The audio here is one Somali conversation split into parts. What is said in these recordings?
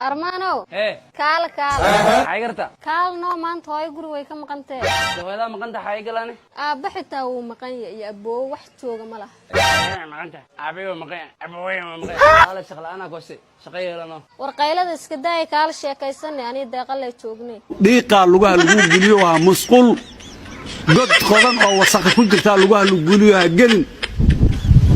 أرمانو إيه كال حيقرتا كال نو ما أنت هاي قروي كم قنتي هذا مقنتا حيقلاني بحثه ومقن يا أبو واحد شو جمله مقنتا أبي ومقن أبوي ومقن هذا الشغل أنا كوسي شقيه لنا ورقيلة إسكداي كال شيء كيسني يعني دقل يشوفني dhiiqa lugaha lagu geliyo waa musqul god qodan oo wasakh ku jirta lugaha lagu geliyo ha gelin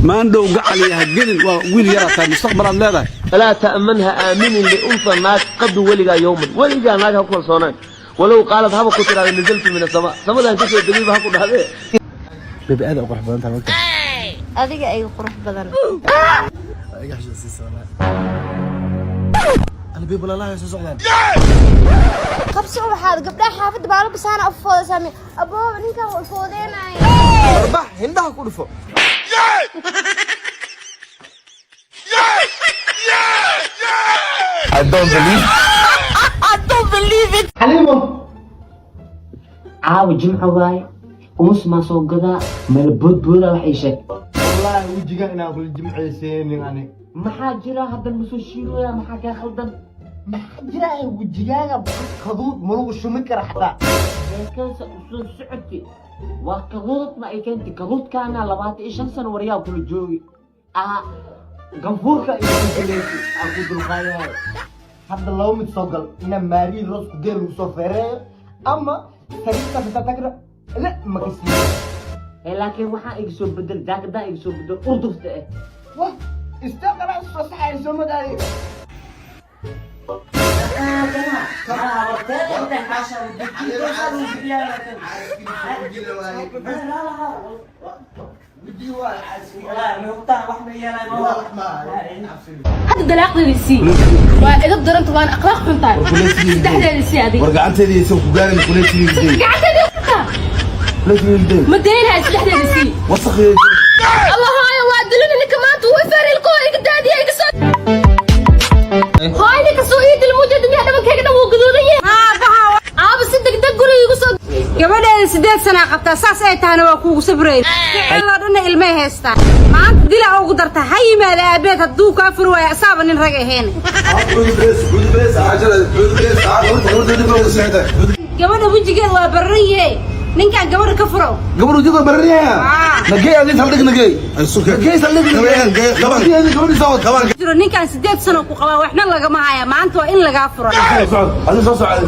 maandhow gacali ha gelin waa wiil yar ah mustaqbal leedahay فلا تأمنها آمن لأنثى الناس قد ولقى يوما ولقى الناس هكذا صنعان ولو قالت هذا كنت أنا نزلت من السماء سماء أنت في الدليل هكذا هذا bebe aad ugu xubaan tahay marka adiga ay qurux badan ayaga xasuusiisa ana bebe la soo socdaan qabso waxaad gabdhaha xaafadda baalo bisaana u foodo saami aboo ninka uu foodeenay arbax hindaha ku dhufo I don't believe it. حليمة عاو جمعة واي ومس ما صوقدا مال بود بودا وحيشك والله وجهك أنا أقول الجمعة سين يعني محاجرة هذا المسوشيرو يا محاكا خلدن محاجرة وجهك خذوط ملوك شو مكر حتى كان سؤال سعودي وكذوط ما كانت كذوط كان لبات إيش سنة وريا كل جوي غفورك إيش أقول الخايا هذا لو متصقل إن ماري روس كدير وسوفرير أما سريتا بتتكرر لا ما كسي لكن وحا يكسب بدل داك دا يكسب بدل أردفت إيه واه استقرأ الصحة يسمى داري هذا العقل يسي وإذا بدرنت وأنا أقرأ خنطان استحدى يسي هذه ورجعت لي يسوق قال لي كليتي يدي قعدت كليتي يدي مدينها استحدى يسي وسخ الله هاي وعدلوني إنك ما توفر الكوي قدادي هاي قصة هاي لك سويد الموجود اللي هذا مكان كده وقدورية بس أنت كده تقولي يقصد gabadheeda 8 sano qabta saas ay taana waa kuugu sabreen ficillo dhan ilmay haystaan maanta dila ugu darta hayimaada aabeed haduu ka fur way asaaba nin rag ahayn gabadha wajigeed waa barriye ninkan gabadha ka furo gabadhu wajigeed barriye nagay adin saldhig nagay gabadhi soo qaban jiro ninkan 8 sano ku qaba waxna laga ma haya maanta waa in laga furo adin soo socod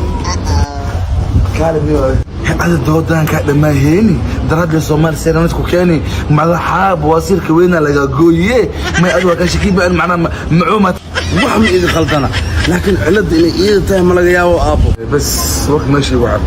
kaalmiyo هذا الدودان كده ما هيني درجة الصومال سيرانات كوكاني مع الحاب واسير كوينا لقى جويه ما أدوى كان شكيد بقى معنا معومة وحمي إذا خلطنا لكن علد إلي إذا تهم لقى يا أبو بس وقت ماشي وعب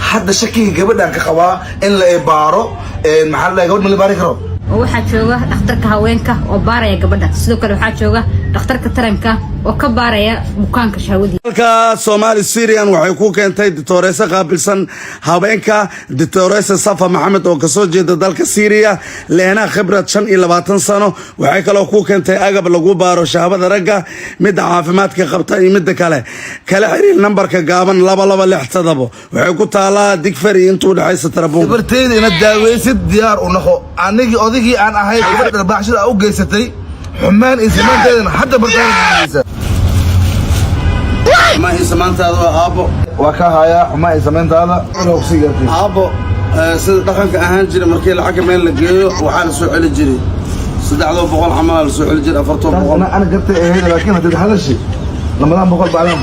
حد شكي قبل كخوا إلا إبارو المحل قبل من اللي بارك رو waxaa jooga dhakhtarka haweenka oo baaraya gabadha sidoo kale waxaa jooga dhakhtarka taranka oo ka baaraya bukaanka shahwadii halka Soomaali Syrian waxay ku keentay doctoresa qaabilsan haweenka doctoresa Safa Maxamed oo ka soo jeeda dalka Syria leena khibrad 25 sano waxay kale ku keentay agab lagu baaro shahwada ragga mid caafimaadka qabta iyo mid kale xiriir nambarka gaaban 2267 waxay ku taalaa digfar intuu dhaxaysa tarabuun barteeda ina daaweysid diyaar u noqo anigi odagii aan ahay gabadha baaxshada u geysatay xumaan insaanteedana hadda bartaanaysa ma insaantaada aabo waa ka haya xumaan insaantaada inuu ku sigartay aabo sida dhaqanka ahaan jiray markii lacag meel la geeyo waxa la soo celi jiray 300 xamal la soo celi jiray 400 انا قلت ايه لكن هذا الشيء لما انا بقول بعدين